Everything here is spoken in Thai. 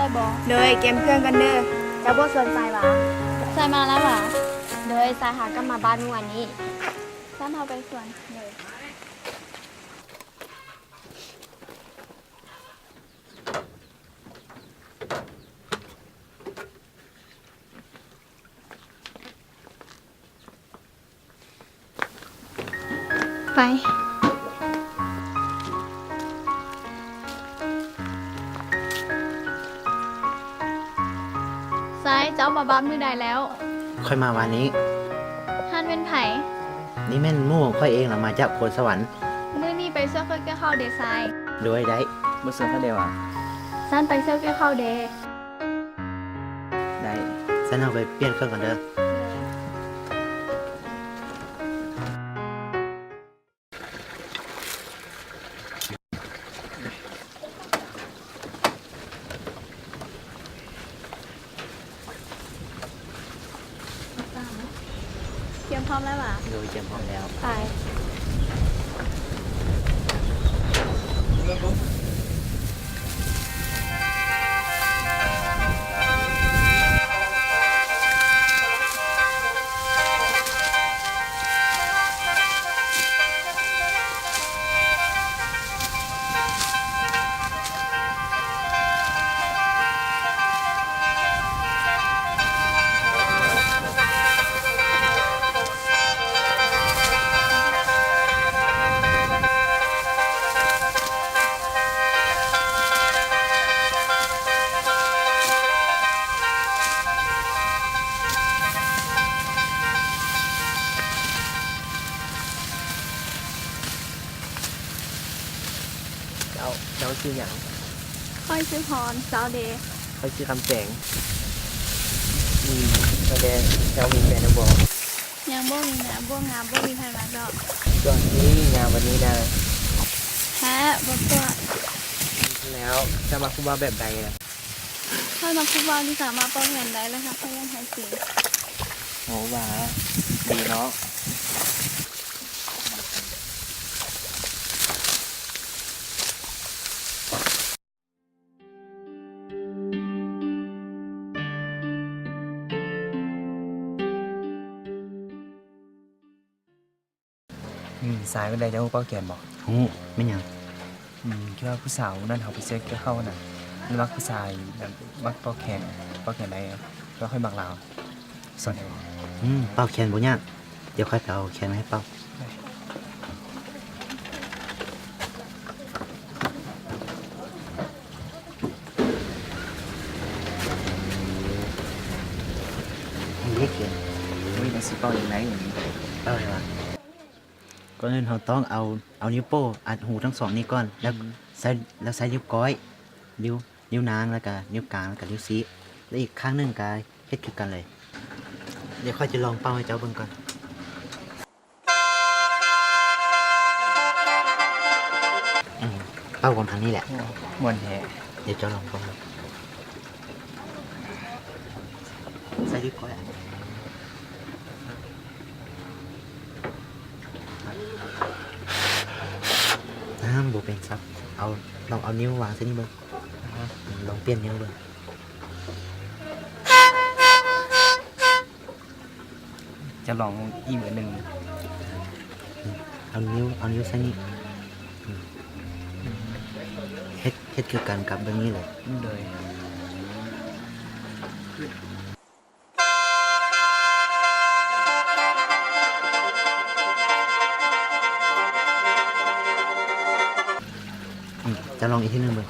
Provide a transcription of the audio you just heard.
เลยบอ เลยเกมเครื่องกันเด้อ เจ้าบ่สนใจหวะ ใส่มาแล้วหวะ เลยสายหาก็มาบ้านเมื่อวานนี้ ซ้ำเอาไปส่วนเลย ไป ซ้ายเจ้ามาบ้านมือใดแล้ว ค่อยมาวันนี้ ท่านเป็นไผ่ นี่แม่นหมู่ของค่อยเองล่ะมาจากโพนสวรรค์ มือนี่ไปเสื้อเกี่ยวเข้าเดซาย โดยได้ บ่เสือเขาเดียวอ่ะ สั้นไปเสื้อเกี่ยวเข้าเด ได้ ฉันเอาไปเปลี่ยนเครื่องก่อนเด้อ เตรียมพร้อมแล้วหวะ โดยเตรียมพร้อมแล้ว ไป เจ้าชื่อหยัง ค่อยซื้อพรเจ้าเด เขาชื่อคำแสงแสดงเจ้ามีแฟนแล้วบ่ ยังบ่มีนะบ่งามบ่มีใครรักดอก ช่วงนี้งานวันนี้นะ แท้บ่ตัว แล้วจะมาคุบว่าแบบใดอ่ะ ค่อยมาคุกว่าที่สามารถป้องกันได้แล้วค่ะพยานไทยสี โหว่าดีเนาะสายเป็นไรเจ้าเป้าแขนบอก โอ้ไม่นหยัง คิดว่าผู้สาวนั่นเขาไปเซ็กก็เข้าน่ะมันมักผู้ชายแบบมักเป้าแขนใดอ่ะก็ค่อยมักลาวสน เป้าแขนบ่ยากเดี๋ยวค่อยไปเอาแขนมาให้เป้าเล็กเกิน ไม่ได้สิเป้าอย่างไรอย่างนี้ เป้าอะไรวะก่อนอื่นเราต้องเอานิ้วโป้อัดหูทั้งสองนี้ก่อนแล้วใส่นิ้วก้อยนิ้วนางแล้วก็นิ้วกลางแล้วก็นิ้วชี้แล้วอีกข้างหนึงก็เฮ็ดคือกันเลย เดี๋ยวค่อยจะลองเป้าให้เจ้าเบิ่งก่อนเป้าของทางนี้แหละ มวนแท้ เดี๋ยวเจ้าลองเป้าใส่นิ้วก้อยอันบ่เป็นซับลองเอานิ้ววางใส่นี่เบิ่งลองเปลี่ยนนิ้วเบิ่ง จะลองอีกเหมือนหนึ่ง เอานิ้วใส่นี่เฮ็ดคือกันกับเบิ่งนี้เลย เลย จะลองอีกทีหนึงเบิ่ง